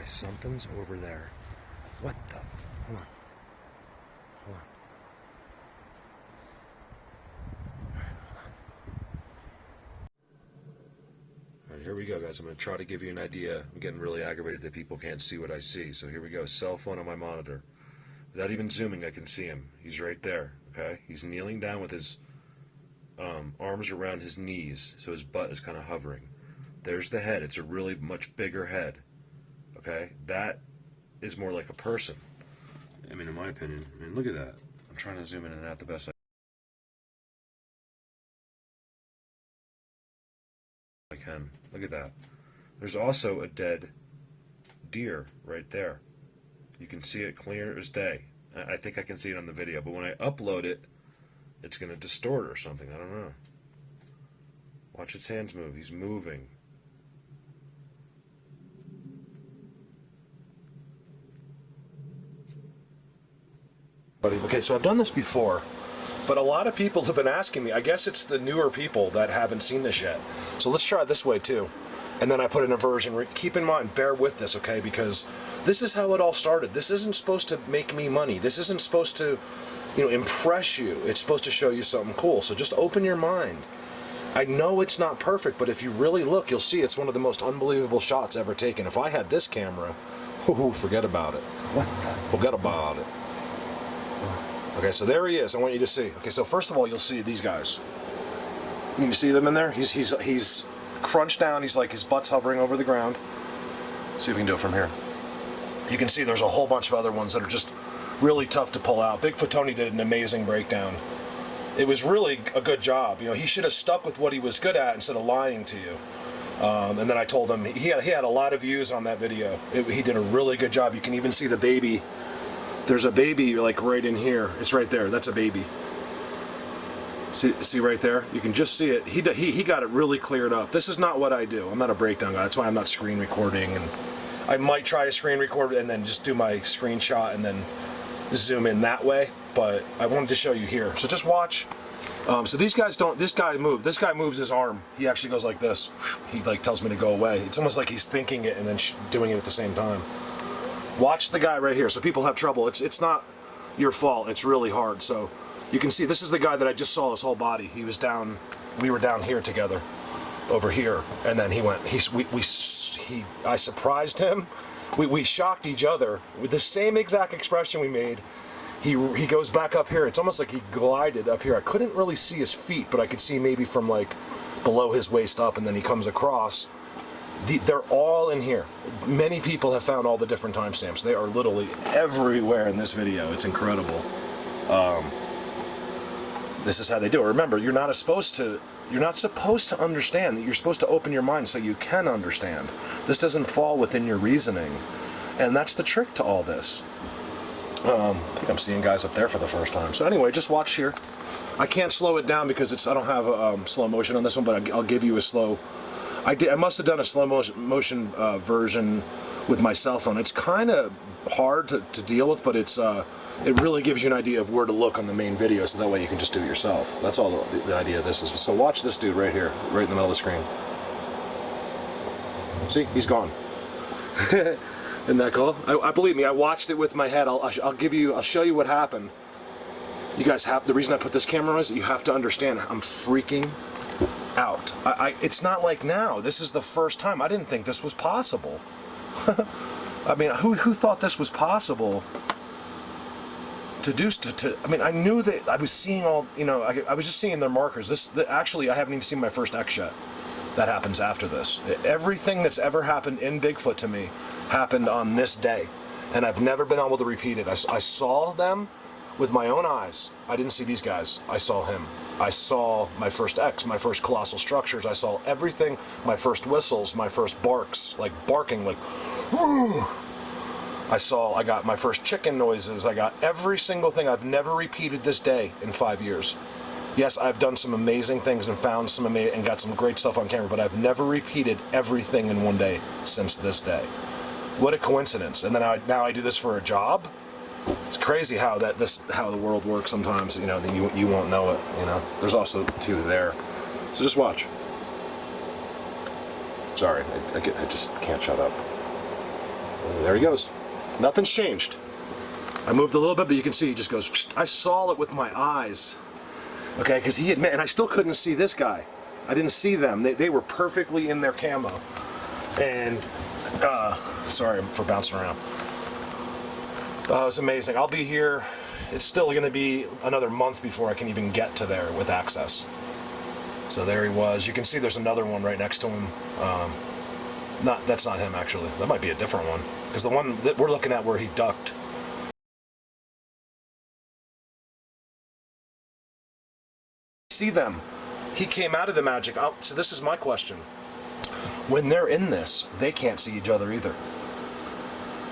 something's over there. What the? Hold on. Hold on. Alright, here we go, guys. I'm going to try to give you an idea. I'm getting really aggravated that people can't see what I see. So here we go. Cell phone on my monitor. Without even zooming, I can see him. He's right there, okay? He's kneeling down with his arms around his knees, so his butt is kind of hovering. There's the head. It's a really much bigger head, okay? That is more like a person. I mean, in my opinion. I mean, look at that. I'm trying to zoom in and out the best I can. Look at that. There's also a dead deer right there. You can see it clear as day. I think I can see it on the video, but when I upload it, it's going to distort or something. I don't know. Watch its hands move. He's moving. Okay, so I've done this before, but a lot of people have been asking me. I guess it's the newer people that haven't seen this yet. So let's try it this way too. And then I put in a version. Keep in mind, bear with this, okay? Because this is how it all started. This isn't supposed to make me money. This isn't supposed to, impress you. It's supposed to show you something cool. So just open your mind. I know it's not perfect, but if you really look, you'll see it's one of the most unbelievable shots ever taken. If I had this camera, forget about it. Forget about it. Okay, so there he is. I want you to see. Okay, so first of all, you'll see these guys. You see them in there? He's crunched down. He's like, his butt's hovering over the ground. See if we can do it from here. You can see there's a whole bunch of other ones that are just really tough to pull out. Bigfoot Tony did an amazing breakdown. It was really a good job. He should have stuck with what he was good at instead of lying to you. And then I told him, he had a lot of views on that video. He did a really good job. You can even see the baby. There's a baby like right in here. It's right there. That's a baby. See right there? You can just see it. He got it really cleared up. This is not what I do. I'm not a breakdown guy. That's why I'm not screen recording. And I might try to screen record and then just do my screenshot and then zoom in that way. But I wanted to show you here. So just watch. So these guys don't. This guy moved. This guy moves his arm. He actually goes like this. He like tells me to go away. It's almost like he's thinking it and then doing it at the same time. Watch the guy right here. So people have trouble. It's not your fault. It's really hard. So you can see this is the guy that I just saw his whole body. He was down. We were down here together, over here, and then he went. I surprised him. We shocked each other with the same exact expression we made. He goes back up here. It's almost like he glided up here. I couldn't really see his feet, but I could see maybe from like below his waist up, and then he comes across. They're all in here. Many people have found all the different timestamps. They are literally everywhere in this video. It's incredible. This is how they do it. Remember, you're not supposed to understand. That you're supposed to open your mind so you can understand. This doesn't fall within your reasoning, and that's the trick to all this. I think I'm seeing guys up there for the first time. So anyway, just watch here. I can't slow it down because I don't have slow motion on this one, but I'll give you a slow. I must have done a slow motion version with my cell phone. It's kind of hard to deal with, but it really gives you an idea of where to look on the main video, so that way you can just do it yourself. That's all the idea of this is. So watch this dude right here, right in the middle of the screen. See, he's gone. Isn't that cool? I believe me, I watched it with my head. I'll show you what happened. You guys the reason I put this camera on is you have to understand I'm freaking out. It's not like now. This is the first time. I didn't think this was possible. I mean, who thought this was possible to do? I mean, I knew that I was seeing all. I was just seeing their markers. Actually, I haven't even seen my first X yet. That happens after this. Everything that's ever happened in Bigfoot to me happened on this day, and I've never been able to repeat it. I saw them with my own eyes. I didn't see these guys. I saw him. I saw my first X, my first colossal structures. I saw everything, my first whistles, my first barks, like barking, like, whoo! I got my first chicken noises. I got every single thing. I've never repeated this day in 5 years. Yes, I've done some amazing things and found some and got some great stuff on camera, but I've never repeated everything in one day since this day. What a coincidence. And then now I do this for a job. It's crazy how the world works sometimes, then you won't know it, There's also two there. So just watch. Sorry, I just can't shut up. And there he goes. Nothing's changed. I moved a little bit, but you can see he just goes. I saw it with my eyes. Okay, because he admitted, and I still couldn't see this guy. I didn't see them. They were perfectly in their camo. And, sorry for bouncing around. It was amazing. I'll be here. It's still going to be another month before I can even get to there with access. So there he was. You can see there's another one right next to him. That's not him, actually. That might be a different one. Because the one that we're looking at where he ducked. See them. He came out of the magic. So this is my question. When they're in this, they can't see each other either.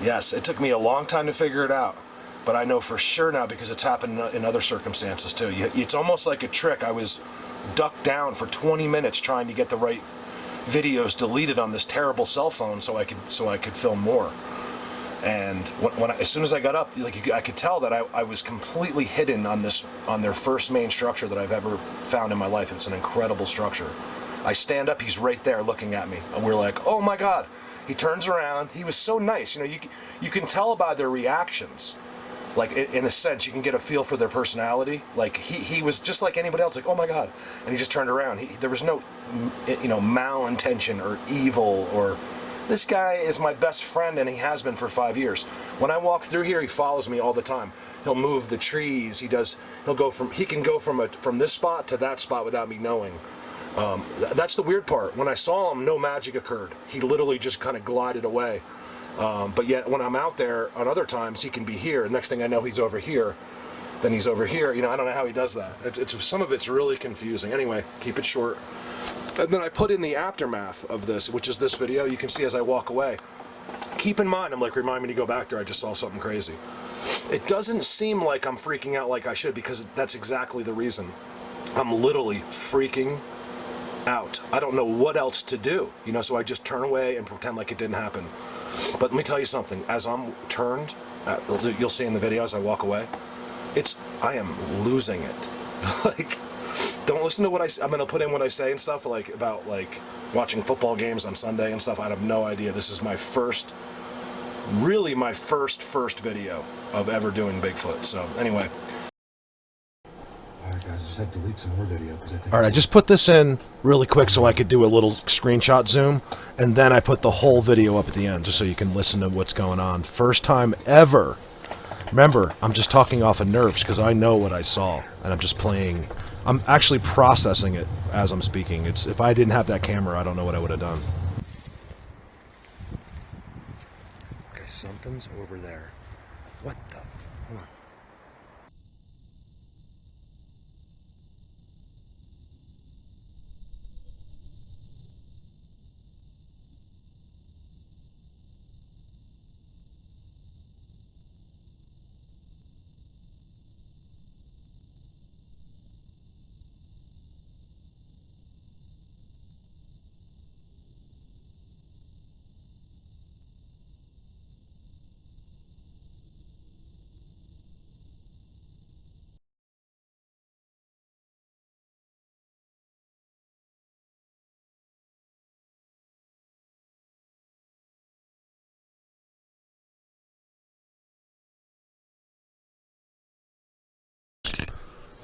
Yes, it took me a long time to figure it out, but I know for sure now because it's happened in other circumstances too. It's almost like a trick. I was ducked down for 20 minutes trying to get the right videos deleted on this terrible cell phone so I could film more. And as soon as I got up, I could tell that I was completely hidden on their first main structure that I've ever found in my life. It's an incredible structure. I stand up, he's right there looking at me, and we're like, oh my God. He turns around. He was so nice. You know, you can tell by their reactions. Like, in a sense, you can get a feel for their personality. Like, he was just like anybody else, like, oh my God. And he just turned around. There was no, malintention or evil or, this guy is my best friend and he has been for 5 years. When I walk through here, he follows me all the time. He'll move the trees. He can go from this spot to that spot without me knowing. That's the weird part. When I saw him, no magic occurred. He literally just kind of glided away. But yet, when I'm out there, on other times, he can be here. And next thing I know, he's over here. Then he's over here. I don't know how he does that. Some of it's really confusing. Anyway, keep it short. And then I put in the aftermath of this, which is this video. You can see as I walk away. Keep in mind, remind me to go back there. I just saw something crazy. It doesn't seem like I'm freaking out like I should because that's exactly the reason. I'm literally freaking out. I don't know what else to do, so I just turn away and pretend like it didn't happen. But let me tell you something, as I'm turned, you'll see in the video as I walk away, I am losing it. Don't listen to what I'm going to put in what I say and stuff, about watching football games on Sunday and stuff. I have no idea. This is my first video of ever doing Bigfoot. So anyway. Alright guys, I just have to delete some more video. Alright, I just put this in really quick so I could do a little screenshot zoom, and then I put the whole video up at the end just so you can listen to what's going on. First time ever. Remember, I'm just talking off of nerves because I know what I saw, and I'm actually processing it as I'm speaking. If I didn't have that camera, I don't know what I would have done. Okay, something's over there. What the? Hold on.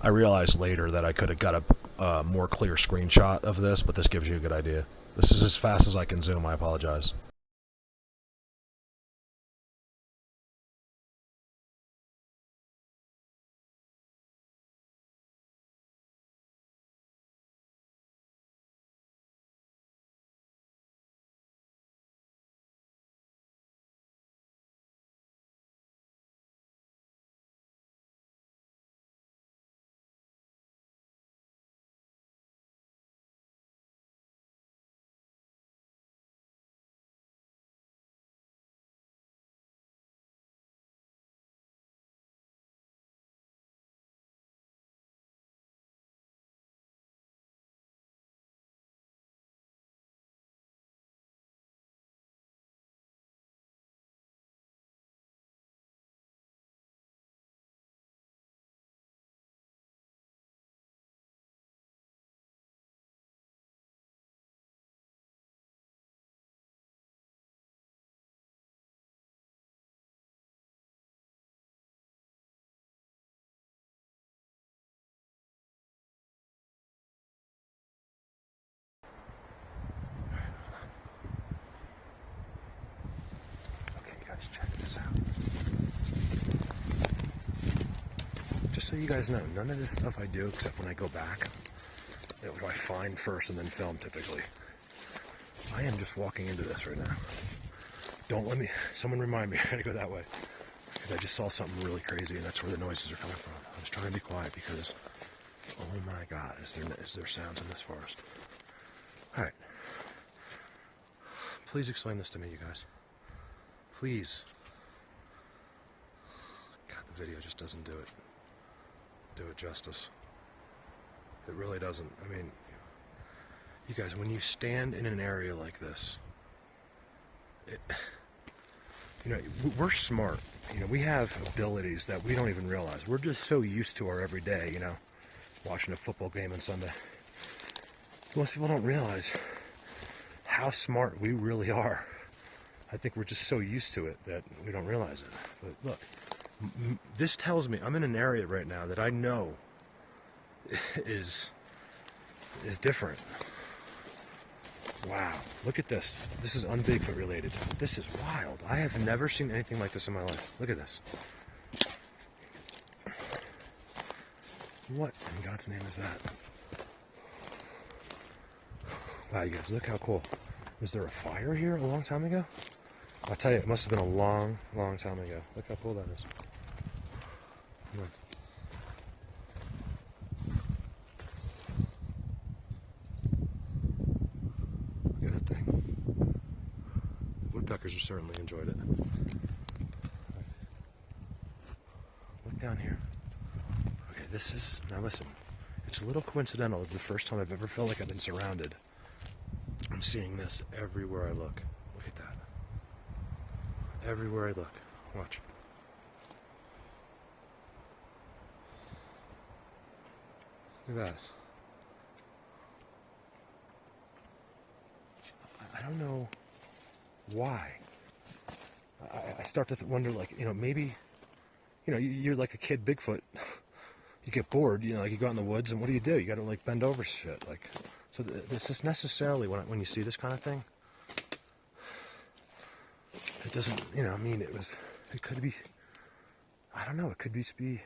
I realized later that I could have got a more clear screenshot of this, but this gives you a good idea. This is as fast as I can zoom, I apologize. so you guys know, none of this stuff I do except when I go back. What do I find first and then film typically? I am just walking into this right now. Don't let me, someone remind me, I gotta go that way. Because I just saw something really crazy and that's where the noises are coming from. I was trying to be quiet because, oh my God, is there sounds in this forest? All right. Please explain this to me, you guys. Please. God, the video just doesn't do it justice. It really doesn't. I mean, you guys, when you stand in an area like this, you know, we're smart. You know, we have abilities that we don't even realize. We're just so used to our everyday, you know, watching a football game on Sunday. Most people don't realize how smart we really are. I think we're just so used to it that we don't realize it. But look, this tells me I'm in an area right now that I know is different. Wow, look at this. This is un-Bigfoot related. This is wild. I have never seen anything like this in my life. Look at this. What in God's name is that? Wow, you guys, look how cool. Was there a fire here a long time ago? I'll tell you, it must have been a long, long time ago. Look how cool that is. Come on. Look at that thing. The woodpeckers have certainly enjoyed it. Look down here. Okay, this is, now listen, it's a little coincidental that the first time I've ever felt like I've been surrounded. I'm seeing this everywhere I look. Look at that. Everywhere I look. Watch. Look at that. I don't know why. I start to wonder, like, you know, maybe, you know, you're like a kid Bigfoot. You get bored, you know, like you go out in the woods and what do? You got to like bend over shit. Like, so this is necessarily, when you see this kind of thing, it doesn't, you know, I mean, it could be, I don't know, it could be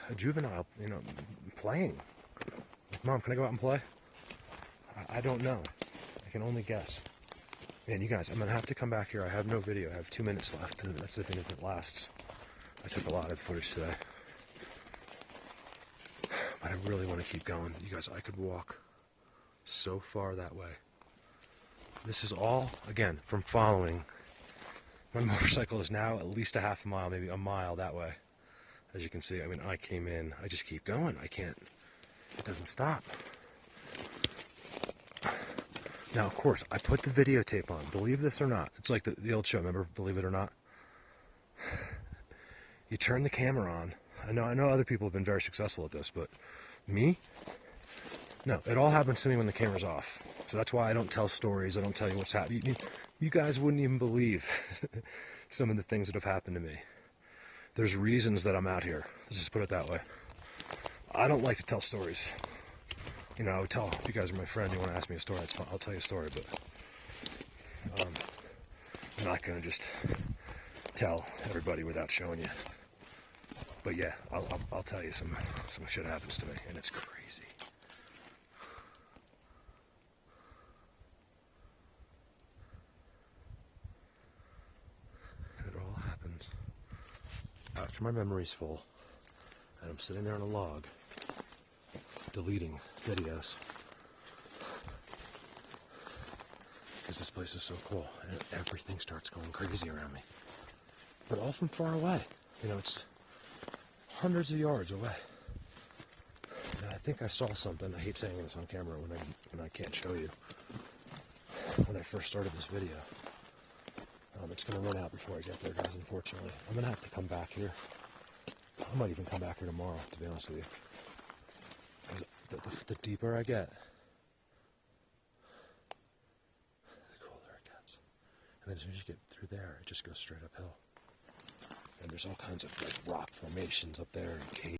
a juvenile, you know, playing. Like, Mom, can I go out and play? I don't know. I can only guess. Man, you guys, I'm going to have to come back here. I have no video. I have 2 minutes left, and that's if it lasts. I took a lot of footage today. But I really want to keep going. You guys, I could walk so far that way. This is all, again, from following. My motorcycle is now at least a half a mile, maybe a mile that way. As you can see, I mean, I came in, I just keep going. I can't, it doesn't stop. Now, of course, I put the videotape on. Believe this or not. It's like the old show, remember? Believe it or not. You turn the camera on. I know other people have been very successful at this, but me? No, it all happens to me when the camera's off. So that's why I don't tell stories. I don't tell you what's happening. You guys wouldn't even believe some of the things that have happened to me. There's reasons that I'm out here. Let's just put it that way. I don't like to tell stories. You know, if you guys are my friend, you want to ask me a story, it's fine. I'll tell you a story, but I'm not going to just tell everybody without showing you. But yeah, I'll tell you some shit happens to me, and it's crazy. It all happens after my memory's full, and I'm sitting there on a log, deleting videos. Because this place is so cool, and everything starts going crazy around me. But all from far away. You know, it's hundreds of yards away. And I think I saw something. I hate saying this on camera when I can't show you. When I first started this video. It's going to run out before I get there, guys, unfortunately. I'm going to have to come back here. I might even come back here tomorrow, to be honest with you. Because the deeper I get, the cooler it gets. And then as soon as you get through there, it just goes straight uphill. And there's all kinds of like rock formations up there and caves.